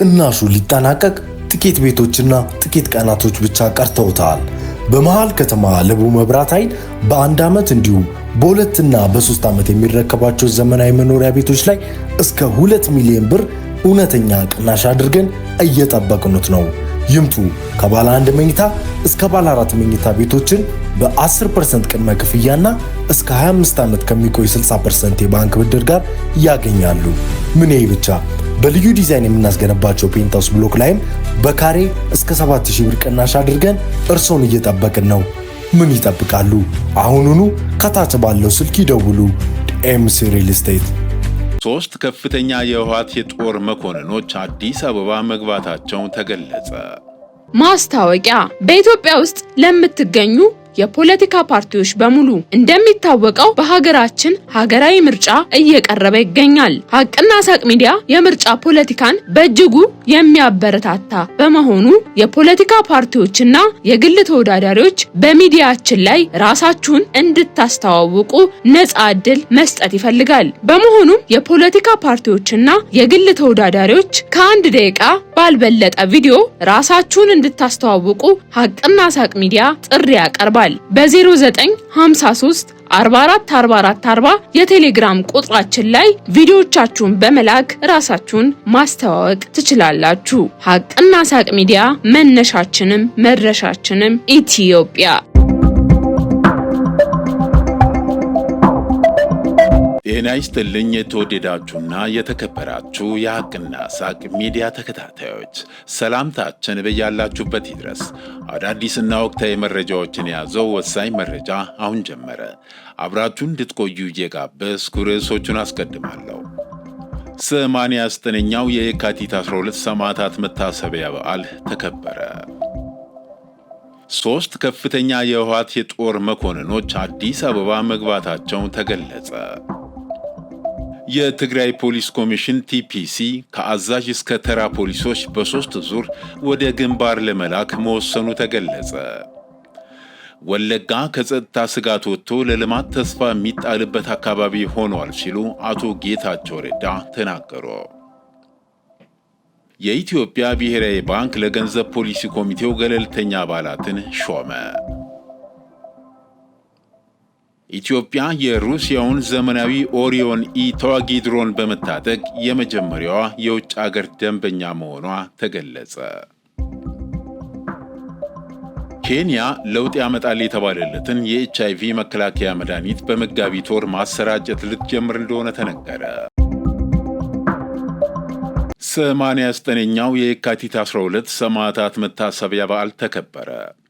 ቅናሹ ሊጠናቀቅ ጥቂት ቤቶችና ጥቂት ቀናቶች ብቻ ቀርተውታል። በመሃል ከተማ ለቡ መብራት ኃይል በአንድ ዓመት እንዲሁም በሁለትና በ3 ዓመት የሚረከባቸው ዘመናዊ መኖሪያ ቤቶች ላይ እስከ 2 ሚሊዮን ብር እውነተኛ ቅናሽ አድርገን እየጠበቅኑት ነው። ይምጡ። ከባለ 1 መኝታ እስከ ባለ 4 መኝታ ቤቶችን በ10% ቅድመ ክፍያና እስከ 25 ዓመት ከሚቆይ 60% የባንክ ብድር ጋር ያገኛሉ። ምን ይሄ ብቻ! በልዩ ዲዛይን የምናስገነባቸው ፔንታውስ ብሎክ ላይም በካሬ እስከ 7000 ብር ቅናሽ አድርገን እርሶን እየጠበቅን ነው። ምን ይጠብቃሉ? አሁኑኑ ከታች ባለው ስልክ ይደውሉ። ዲኤምሲ ሪል ስቴት። 3 ከፍተኛ የህወሓት የጦር መኮንኖች አዲስ አበባ መግባታቸው ተገለጸ። ማስታወቂያ በኢትዮጵያ ውስጥ ለምትገኙ የፖለቲካ ፓርቲዎች በሙሉ እንደሚታወቀው በሀገራችን ሀገራዊ ምርጫ እየቀረበ ይገኛል። ሀቅና ሳቅ ሚዲያ የምርጫ ፖለቲካን በእጅጉ የሚያበረታታ በመሆኑ የፖለቲካ ፓርቲዎችና የግል ተወዳዳሪዎች በሚዲያችን ላይ ራሳችሁን እንድታስተዋውቁ ነፃ ዕድል መስጠት ይፈልጋል። በመሆኑም የፖለቲካ ፓርቲዎችና የግል ተወዳዳሪዎች ከ1 ደቂቃ ባልበለጠ ቪዲዮ ራሳችሁን እንድታስተዋውቁ ሀቅና ሳቅ ሚዲያ ጥሪ ያቀርባል። በ0953 44 44 40 የቴሌግራም ቁጥራችን ላይ ቪዲዮቻችሁን በመላክ ራሳችሁን ማስተዋወቅ ትችላላችሁ። ሀቅና ሳቅ ሚዲያ መነሻችንም መድረሻችንም ኢትዮጵያ። ጤና ይስጥልኝ የተወደዳችሁና የተከበራችሁ የሀቅና ሳቅ ሚዲያ ተከታታዮች፣ ሰላምታችን በያላችሁበት ይድረስ። አዳዲስና ወቅታዊ መረጃዎችን የያዘው ወሳኝ መረጃ አሁን ጀመረ። አብራችሁን እንድትቆዩ እየጋበዝኩ ርዕሶቹን አስቀድማለሁ። 89ኛው የካቲት 12 ሰማዕታት መታሰቢያ በዓል ተከበረ። 3 ከፍተኛ የህወሓት የጦር መኮንኖች አዲስ አበባ መግባታቸው ተገለጸ። የትግራይ ፖሊስ ኮሚሽን ቲፒሲ ከአዛዥ እስከ ተራ ፖሊሶች በ3 ዙር ወደ ግንባር ለመላክ መወሰኑ ተገለጸ። ወለጋ ከጸጥታ ስጋት ወጥቶ ለልማት ተስፋ የሚጣልበት አካባቢ ሆኗል ሲሉ አቶ ጌታቸው ረዳ ተናገሩ። የኢትዮጵያ ብሔራዊ ባንክ ለገንዘብ ፖሊሲ ኮሚቴው ገለልተኛ አባላትን ሾመ። ኢትዮጵያ የሩሲያውን ዘመናዊ ኦሪዮን ኢ ተዋጊ ድሮን በመታጠቅ የመጀመሪያዋ የውጭ አገር ደንበኛ መሆኗ ተገለጸ። ኬንያ ለውጥ ያመጣል የተባለለትን የኤችአይቪ መከላከያ መድኃኒት በመጋቢት ወር ማሰራጨት ልትጀምር እንደሆነ ተነገረ። 89ኛው የካቲት 12 ሰማዕታት መታሰቢያ በዓል ተከበረ።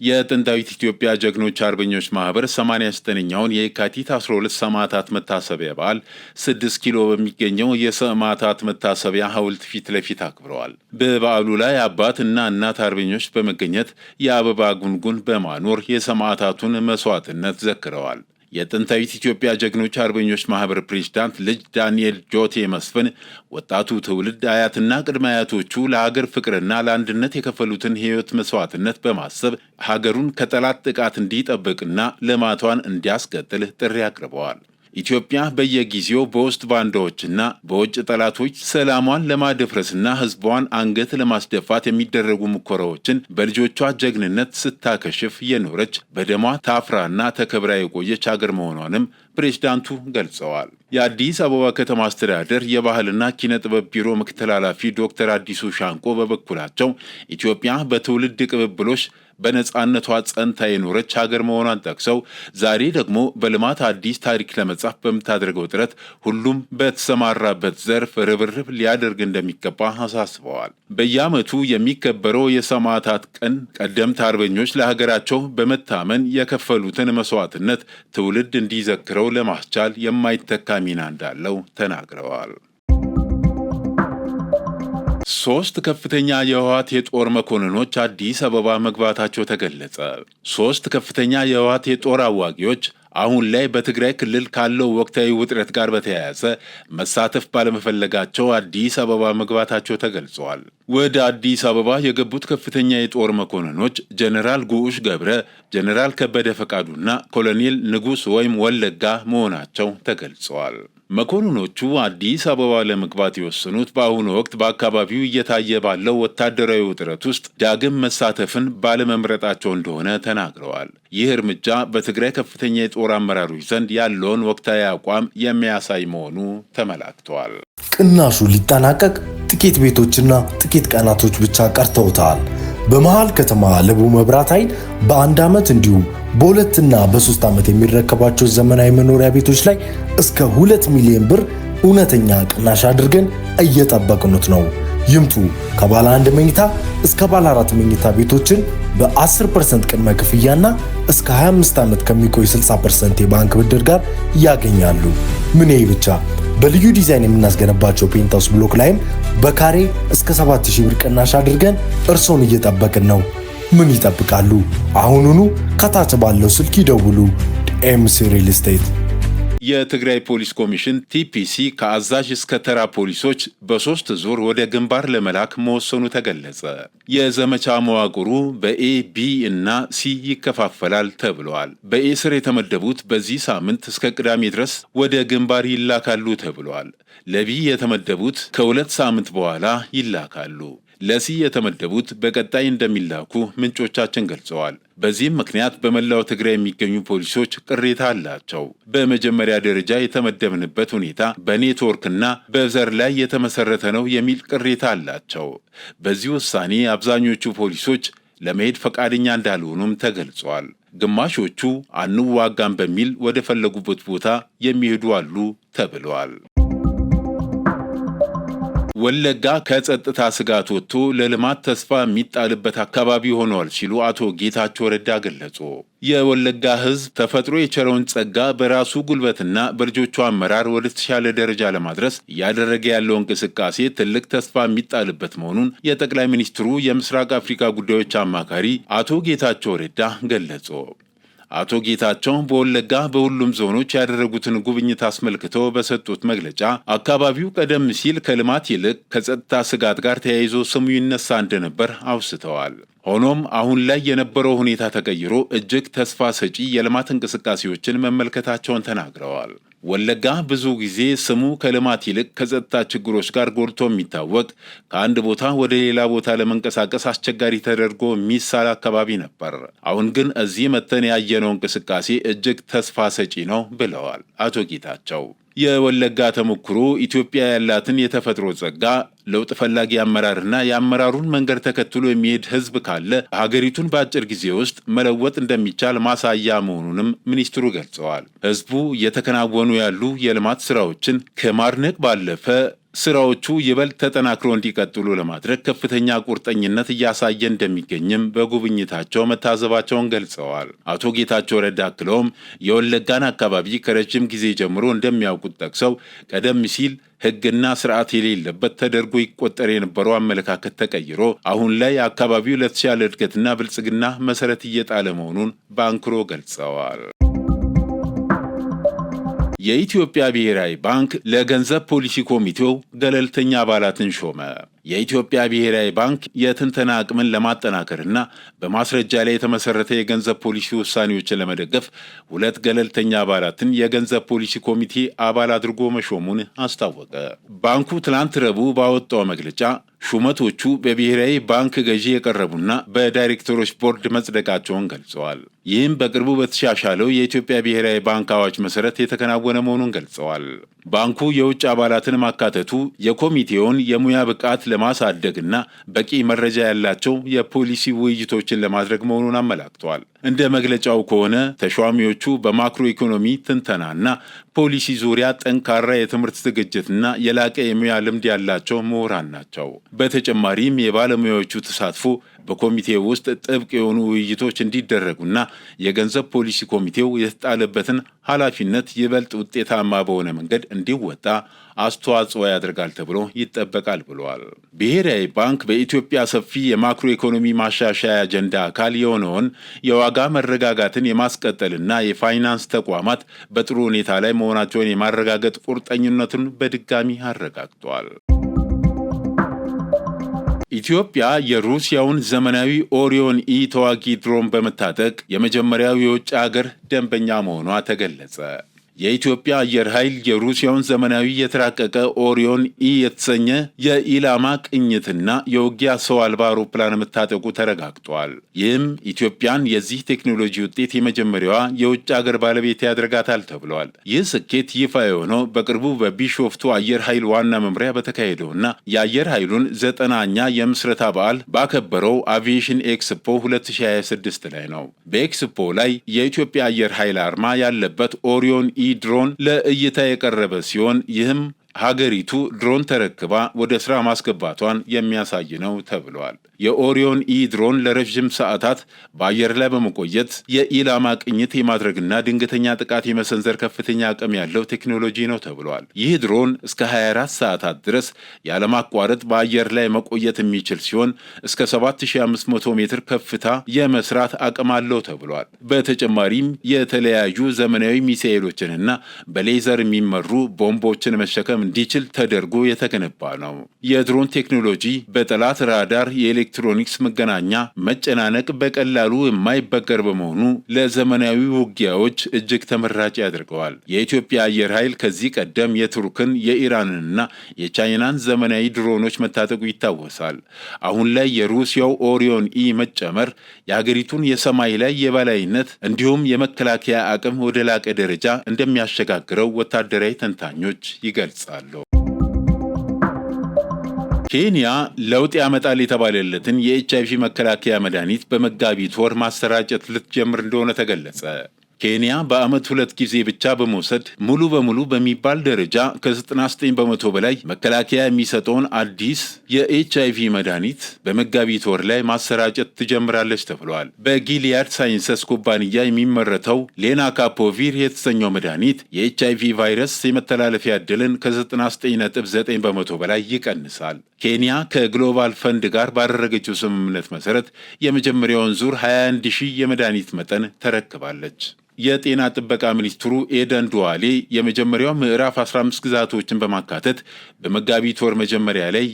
የጥንታዊት ኢትዮጵያ ጀግኖች አርበኞች ማህበር 89ኛውን የካቲት 12 ሰማዕታት መታሰቢያ በዓል 6 ኪሎ በሚገኘው የሰማዕታት መታሰቢያ ሐውልት ፊት ለፊት አክብረዋል። በበዓሉ ላይ አባት እና እናት አርበኞች በመገኘት የአበባ ጉንጉን በማኖር የሰማዕታቱን መስዋዕትነት ዘክረዋል። የጥንታዊት ኢትዮጵያ ጀግኖች አርበኞች ማህበር ፕሬዝዳንት ልጅ ዳንኤል ጆቴ መስፍን ወጣቱ ትውልድ አያትና ቅድመ አያቶቹ ለሀገር ፍቅርና ለአንድነት የከፈሉትን ሕይወት መስዋዕትነት በማሰብ ሀገሩን ከጠላት ጥቃት እንዲጠብቅና ልማቷን እንዲያስቀጥል ጥሪ አቅርበዋል። ኢትዮጵያ በየጊዜው በውስጥ ባንዳዎችና በውጭ ጠላቶች ሰላሟን ለማደፍረስና ሕዝቧን አንገት ለማስደፋት የሚደረጉ ሙከራዎችን በልጆቿ ጀግንነት ስታከሽፍ የኖረች በደሟ ታፍራና ተከብራ የቆየች ሀገር መሆኗንም ፕሬዝዳንቱ ገልጸዋል። የአዲስ አበባ ከተማ አስተዳደር የባህልና ኪነ ጥበብ ቢሮ ምክትል ኃላፊ ዶክተር አዲሱ ሻንቆ በበኩላቸው ኢትዮጵያ በትውልድ ቅብብሎች በነጻነቷ ጸንታ የኖረች ሀገር መሆኗን ጠቅሰው ዛሬ ደግሞ በልማት አዲስ ታሪክ ለመጻፍ በምታደርገው ጥረት ሁሉም በተሰማራበት ዘርፍ ርብርብ ሊያደርግ እንደሚገባ አሳስበዋል። በየዓመቱ የሚከበረው የሰማዕታት ቀን ቀደምት አርበኞች ለሀገራቸው በመታመን የከፈሉትን መስዋዕትነት ትውልድ እንዲዘክረው ለማስቻል የማይተካ ሚና እንዳለው ተናግረዋል። 3 ከፍተኛ የህወሓት የጦር መኮንኖች አዲስ አበባ መግባታቸው ተገለጸ። 3 ከፍተኛ የህወሓት የጦር አዋጊዎች አሁን ላይ በትግራይ ክልል ካለው ወቅታዊ ውጥረት ጋር በተያያዘ መሳተፍ ባለመፈለጋቸው አዲስ አበባ መግባታቸው ተገልጿል። ወደ አዲስ አበባ የገቡት ከፍተኛ የጦር መኮንኖች ጀነራል ጉዑሽ ገብረ፣ ጀነራል ከበደ ፈቃዱና ኮሎኔል ንጉስ ወይም ወለጋ መሆናቸው ተገልጿል። መኮንኖቹ አዲስ አበባ ለመግባት የወሰኑት በአሁኑ ወቅት በአካባቢው እየታየ ባለው ወታደራዊ ውጥረት ውስጥ ዳግም መሳተፍን ባለመምረጣቸው እንደሆነ ተናግረዋል። ይህ እርምጃ በትግራይ ከፍተኛ የጦር አመራሮች ዘንድ ያለውን ወቅታዊ አቋም የሚያሳይ መሆኑ ተመላክተዋል። ቅናሹ ሊጠናቀቅ ጥቂት ቤቶችና ጥቂት ቀናቶች ብቻ ቀርተውታል። በመሃል ከተማ ለቡ መብራት ኃይል በ1 ዓመት እንዲሁም በ2 እና በ3 ዓመት የሚረከባቸው ዘመናዊ መኖሪያ ቤቶች ላይ እስከ 2 ሚሊዮን ብር እውነተኛ ቅናሽ አድርገን እየጠበቅኑት ነው። ይምጡ። ከባለ 1 መኝታ እስከ ባለ 4 መኝታ ቤቶችን በ10% ቅድመ ክፍያና እስከ 25 ዓመት ከሚቆይ 60% የባንክ ብድር ጋር ያገኛሉ። ምን ይሄ ብቻ! በልዩ ዲዛይን የምናስገነባቸው ፔንታውስ ብሎክ ላይም በካሬ እስከ 7000 ብር ቅናሽ አድርገን እርሶን እየጠበቅን ነው። ምን ይጠብቃሉ? አሁኑኑ ከታች ባለው ስልክ ይደውሉ። ኤምሲ ሪል ስቴት። የትግራይ ፖሊስ ኮሚሽን ቲፒሲ ከአዛዥ እስከ ተራ ፖሊሶች በ3 ዙር ወደ ግንባር ለመላክ መወሰኑ ተገለጸ። የዘመቻ መዋቅሩ በኤ፣ ቢ እና ሲ ይከፋፈላል ተብሏል። በኤ ስር የተመደቡት በዚህ ሳምንት እስከ ቅዳሜ ድረስ ወደ ግንባር ይላካሉ ተብሏል። ለቢ የተመደቡት ከ2 ሳምንት በኋላ ይላካሉ። ለሲ የተመደቡት በቀጣይ እንደሚላኩ ምንጮቻችን ገልጸዋል። በዚህም ምክንያት በመላው ትግራይ የሚገኙ ፖሊሶች ቅሬታ አላቸው። በመጀመሪያ ደረጃ የተመደብንበት ሁኔታ በኔትወርክና በዘር ላይ የተመሰረተ ነው የሚል ቅሬታ አላቸው። በዚህ ውሳኔ አብዛኞቹ ፖሊሶች ለመሄድ ፈቃደኛ እንዳልሆኑም ተገልጿል። ግማሾቹ አንዋጋም በሚል ወደ ፈለጉበት ቦታ የሚሄዱ አሉ ተብለዋል። ወለጋ ከጸጥታ ስጋት ወጥቶ ለልማት ተስፋ የሚጣልበት አካባቢ ሆኗል ሲሉ አቶ ጌታቸው ረዳ ገለጹ። የወለጋ ሕዝብ ተፈጥሮ የቸረውን ጸጋ በራሱ ጉልበትና በልጆቹ አመራር ወደ ተሻለ ደረጃ ለማድረስ እያደረገ ያለው እንቅስቃሴ ትልቅ ተስፋ የሚጣልበት መሆኑን የጠቅላይ ሚኒስትሩ የምስራቅ አፍሪካ ጉዳዮች አማካሪ አቶ ጌታቸው ረዳ ገለጹ። አቶ ጌታቸው በወለጋ በሁሉም ዞኖች ያደረጉትን ጉብኝት አስመልክተው በሰጡት መግለጫ አካባቢው ቀደም ሲል ከልማት ይልቅ ከጸጥታ ስጋት ጋር ተያይዞ ስሙ ይነሳ እንደነበር አውስተዋል። ሆኖም አሁን ላይ የነበረው ሁኔታ ተቀይሮ እጅግ ተስፋ ሰጪ የልማት እንቅስቃሴዎችን መመልከታቸውን ተናግረዋል። ወለጋ ብዙ ጊዜ ስሙ ከልማት ይልቅ ከጸጥታ ችግሮች ጋር ጎልቶ የሚታወቅ ከአንድ ቦታ ወደ ሌላ ቦታ ለመንቀሳቀስ አስቸጋሪ ተደርጎ የሚሳል አካባቢ ነበር። አሁን ግን እዚህ መተን ያየነው እንቅስቃሴ እጅግ ተስፋ ሰጪ ነው ብለዋል አቶ ጌታቸው። የወለጋ ተሞክሮ ኢትዮጵያ ያላትን የተፈጥሮ ጸጋ፣ ለውጥ ፈላጊ አመራርና የአመራሩን መንገድ ተከትሎ የሚሄድ ሕዝብ ካለ ሀገሪቱን በአጭር ጊዜ ውስጥ መለወጥ እንደሚቻል ማሳያ መሆኑንም ሚኒስትሩ ገልጸዋል። ሕዝቡ እየተከናወኑ ያሉ የልማት ስራዎችን ከማድነቅ ባለፈ ስራዎቹ ይበልጥ ተጠናክሮ እንዲቀጥሉ ለማድረግ ከፍተኛ ቁርጠኝነት እያሳየ እንደሚገኝም በጉብኝታቸው መታዘባቸውን ገልጸዋል። አቶ ጌታቸው ረዳ አክለውም የወለጋን አካባቢ ከረጅም ጊዜ ጀምሮ እንደሚያውቁት ጠቅሰው ቀደም ሲል ሕግና ስርዓት የሌለበት ተደርጎ ይቆጠር የነበረው አመለካከት ተቀይሮ አሁን ላይ አካባቢው ለተሻለ እድገትና ብልጽግና መሰረት እየጣለ መሆኑን በአንክሮ ገልጸዋል። የኢትዮጵያ ብሔራዊ ባንክ ለገንዘብ ፖሊሲ ኮሚቴው ገለልተኛ አባላትን ሾመ። የኢትዮጵያ ብሔራዊ ባንክ የትንተና አቅምን ለማጠናከርና በማስረጃ ላይ የተመሰረተ የገንዘብ ፖሊሲ ውሳኔዎችን ለመደገፍ 2 ገለልተኛ አባላትን የገንዘብ ፖሊሲ ኮሚቴ አባል አድርጎ መሾሙን አስታወቀ። ባንኩ ትናንት ረቡዕ ባወጣው መግለጫ ሹመቶቹ በብሔራዊ ባንክ ገዢ የቀረቡና በዳይሬክተሮች ቦርድ መጽደቃቸውን ገልጸዋል። ይህም በቅርቡ በተሻሻለው የኢትዮጵያ ብሔራዊ ባንክ አዋጅ መሰረት የተከናወነ መሆኑን ገልጸዋል። ባንኩ የውጭ አባላትን ማካተቱ የኮሚቴውን የሙያ ብቃት ለማሳደግና በቂ መረጃ ያላቸው የፖሊሲ ውይይቶችን ለማድረግ መሆኑን አመላክተዋል። እንደ መግለጫው ከሆነ ተሿሚዎቹ በማክሮ ኢኮኖሚ ትንተናና ፖሊሲ ዙሪያ ጠንካራ የትምህርት ዝግጅትና የላቀ የሙያ ልምድ ያላቸው ምሁራን ናቸው። በተጨማሪም የባለሙያዎቹ ተሳትፎ በኮሚቴው ውስጥ ጥብቅ የሆኑ ውይይቶች እንዲደረጉና የገንዘብ ፖሊሲ ኮሚቴው የተጣለበትን ኃላፊነት ይበልጥ ውጤታማ በሆነ መንገድ እንዲወጣ አስተዋጽኦ ያደርጋል ተብሎ ይጠበቃል ብለዋል። ብሔራዊ ባንክ በኢትዮጵያ ሰፊ የማክሮ ኢኮኖሚ ማሻሻያ አጀንዳ አካል የሆነውን የዋጋ መረጋጋትን የማስቀጠልና የፋይናንስ ተቋማት በጥሩ ሁኔታ ላይ መሆናቸውን የማረጋገጥ ቁርጠኝነቱን በድጋሚ አረጋግጧል። ኢትዮጵያ የሩሲያውን ዘመናዊ ኦሪዮን ኢ ተዋጊ ድሮን በመታጠቅ የመጀመሪያው የውጭ ሀገር ደንበኛ መሆኗ ተገለጸ። የኢትዮጵያ አየር ኃይል የሩሲያውን ዘመናዊ የተራቀቀ ኦሪዮን ኢ የተሰኘ የኢላማ ቅኝትና የውጊያ ሰው አልባ አውሮፕላን መታጠቁ ተረጋግጧል። ይህም ኢትዮጵያን የዚህ ቴክኖሎጂ ውጤት የመጀመሪያዋ የውጭ አገር ባለቤት ያደርጋታል ተብሏል። ይህ ስኬት ይፋ የሆነው በቅርቡ በቢሾፍቱ አየር ኃይል ዋና መምሪያ በተካሄደውና የአየር ኃይሉን 90ኛ የምስረታ በዓል ባከበረው አቪዬሽን ኤክስፖ 2026 ላይ ነው። በኤክስፖ ላይ የኢትዮጵያ አየር ኃይል አርማ ያለበት ኦሪዮን ድሮን ለእይታ የቀረበ ሲሆን ይህም ሀገሪቱ ድሮን ተረክባ ወደ ስራ ማስገባቷን የሚያሳይ ነው ተብሏል። የኦሪዮን ኢ ድሮን ለረዥም ሰዓታት በአየር ላይ በመቆየት የኢላማ ቅኝት የማድረግና ድንገተኛ ጥቃት የመሰንዘር ከፍተኛ አቅም ያለው ቴክኖሎጂ ነው ተብሏል። ይህ ድሮን እስከ 24 ሰዓታት ድረስ ያለማቋረጥ በአየር ላይ መቆየት የሚችል ሲሆን እስከ 7500 ሜትር ከፍታ የመስራት አቅም አለው ተብሏል። በተጨማሪም የተለያዩ ዘመናዊ ሚሳኤሎችንና በሌዘር የሚመሩ ቦምቦችን መሸከም እንዲችል ተደርጎ የተገነባ ነው። የድሮን ቴክኖሎጂ በጠላት ራዳር የኤሌክትሮኒክስ መገናኛ መጨናነቅ በቀላሉ የማይበገር በመሆኑ ለዘመናዊ ውጊያዎች እጅግ ተመራጭ ያደርገዋል። የኢትዮጵያ አየር ኃይል ከዚህ ቀደም የቱርክን፣ የኢራንንና የቻይናን ዘመናዊ ድሮኖች መታጠቁ ይታወሳል። አሁን ላይ የሩሲያው ኦሪዮን ኢ መጨመር የሀገሪቱን የሰማይ ላይ የበላይነት እንዲሁም የመከላከያ አቅም ወደ ላቀ ደረጃ እንደሚያሸጋግረው ወታደራዊ ተንታኞች ይገልጻሉ። ኬንያ ለውጥ ያመጣል የተባለለትን የኤችአይቪ መከላከያ መድኃኒት በመጋቢት ወር ማሰራጨት ልትጀምር እንደሆነ ተገለጸ። ኬንያ በዓመት 2 ጊዜ ብቻ በመውሰድ ሙሉ በሙሉ በሚባል ደረጃ ከ99 በመቶ በላይ መከላከያ የሚሰጠውን አዲስ የኤችአይቪ መድኃኒት በመጋቢት ወር ላይ ማሰራጨት ትጀምራለች ተብሏል። በጊሊያድ ሳይንሰስ ኩባንያ የሚመረተው ሌናካፖቪር የተሰኘው መድኃኒት የኤችአይቪ ቫይረስ የመተላለፊያ ዕድልን ከ99.9 በመቶ በላይ ይቀንሳል። ኬንያ ከግሎባል ፈንድ ጋር ባደረገችው ስምምነት መሰረት የመጀመሪያውን ዙር 21,000 የመድኃኒት መጠን ተረክባለች። የጤና ጥበቃ ሚኒስትሩ ኤደን ዱዋሌ የመጀመሪያው ምዕራፍ 15 ግዛቶችን በማካተት በመጋቢት ወር መጀመሪያ ላይ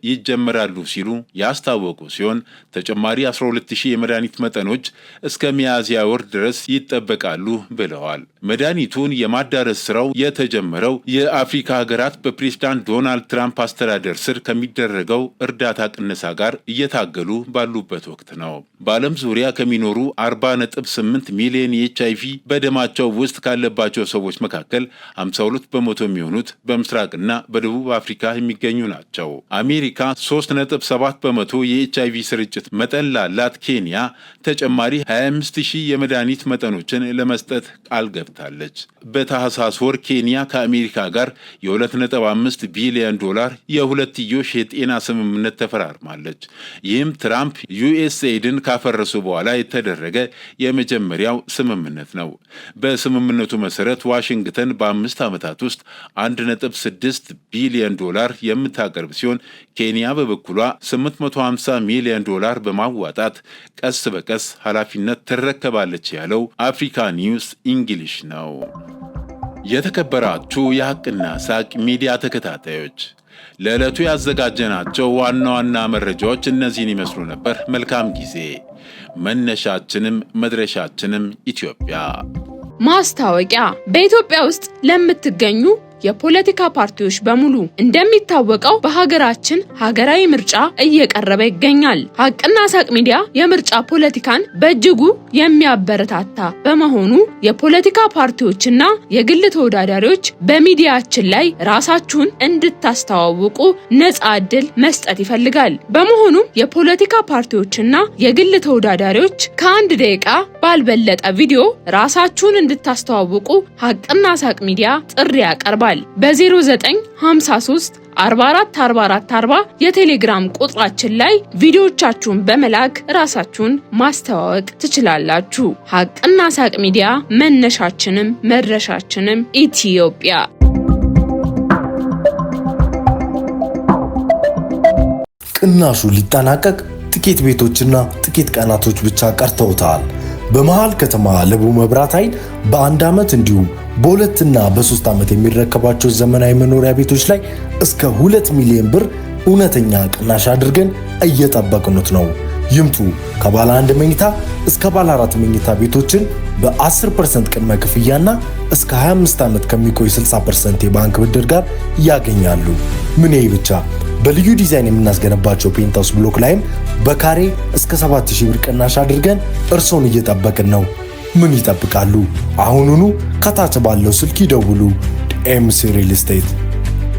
ይጀምራሉ ሲሉ ያስታወቁ ሲሆን ተጨማሪ 12,000 የመድኃኒት መጠኖች እስከ ሚያዝያ ወር ድረስ ይጠበቃሉ ብለዋል። መድኃኒቱን የማዳረስ ስራው የተጀመረው የአፍሪካ ሀገራት በፕሬዝዳንት ዶናልድ ትራምፕ አስተዳደር ስር ከሚደረገው እርዳታ ቅነሳ ጋር እየታገሉ ባሉበት ወቅት ነው። በዓለም ዙሪያ ከሚኖሩ 40.8 ሚሊዮን የኤችአይቪ በደማቸው ውስጥ ካለባቸው ሰዎች መካከል 52 በመቶ የሚሆኑት በምስራቅና በደቡብ አፍሪካ የሚገኙ ናቸው። አሜሪካ 3.7 በመቶ የኤችአይቪ ስርጭት መጠን ላላት ኬንያ ተጨማሪ 25,000 የመድኃኒት መጠኖችን ለመስጠት ቃል ገብታለች። በታህሳስ ወር ኬንያ ከአሜሪካ ጋር የ2.5 ቢሊዮን ዶላር የሁለትዮሽ የጤና ስምምነት ተፈራርማለች። ይህም ትራምፕ ዩኤስኤድን ካፈረሱ በኋላ የተደረገ የመጀመሪያው ስምምነት ነው። በስምምነቱ መሰረት ዋሽንግተን በ5 ዓመታት ውስጥ 1.6 ቢሊዮን ዶላር የምታቀርብ ሲሆን ኬንያ በበኩሏ 850 ሚሊዮን ዶላር በማዋጣት ቀስ በቀስ ኃላፊነት ትረከባለች ያለው አፍሪካ ኒውስ እንግሊሽ ነው። የተከበራችሁ የሐቅና ሳቅ ሚዲያ ተከታታዮች ለዕለቱ ያዘጋጀናቸው ዋና ዋና መረጃዎች እነዚህን ይመስሉ ነበር። መልካም ጊዜ። መነሻችንም መድረሻችንም ኢትዮጵያ። ማስታወቂያ። በኢትዮጵያ ውስጥ ለምትገኙ የፖለቲካ ፓርቲዎች በሙሉ እንደሚታወቀው በሀገራችን ሀገራዊ ምርጫ እየቀረበ ይገኛል። ሀቅና ሳቅ ሚዲያ የምርጫ ፖለቲካን በእጅጉ የሚያበረታታ በመሆኑ የፖለቲካ ፓርቲዎችና የግል ተወዳዳሪዎች በሚዲያችን ላይ ራሳችሁን እንድታስተዋውቁ ነፃ ዕድል መስጠት ይፈልጋል። በመሆኑም የፖለቲካ ፓርቲዎችና የግል ተወዳዳሪዎች ከ1 ደቂቃ ባልበለጠ ቪዲዮ ራሳችሁን እንድታስተዋውቁ ሀቅና ሳቅ ሚዲያ ጥሪ ያቀርባል። በ0953 444440 የቴሌግራም ቁጥራችን ላይ ቪዲዮቻችሁን በመላክ ራሳችሁን ማስተዋወቅ ትችላላችሁ። ሀቅና ሳቅ ሚዲያ መነሻችንም መድረሻችንም ኢትዮጵያ። ቅናሹ ሊጠናቀቅ ጥቂት ቤቶችና ጥቂት ቀናቶች ብቻ ቀርተውታል። በመሃል ከተማ ለቡ መብራት ኃይል በ1 ዓመት እንዲሁም በ2 እና በ3 ዓመት የሚረከባቸው ዘመናዊ መኖሪያ ቤቶች ላይ እስከ 2 ሚሊዮን ብር እውነተኛ ቅናሽ አድርገን እየጠበቅኑት ነው። ይምጡ። ከባለ 1 መኝታ እስከ ባለ 4 መኝታ ቤቶችን በ10% ቅድመ ክፍያና እስከ 25 ዓመት ከሚቆይ 60% የባንክ ብድር ጋር ያገኛሉ። ምን ይሄ ብቻ! በልዩ ዲዛይን የምናስገነባቸው ፔንታውስ ብሎክ ላይም በካሬ እስከ 7000 ብር ቅናሽ አድርገን እርሶን እየጠበቅን ነው። ምን ይጠብቃሉ? አሁኑኑ ከታች ባለው ስልክ ይደውሉ። ዲኤምሲ ሪል ስቴት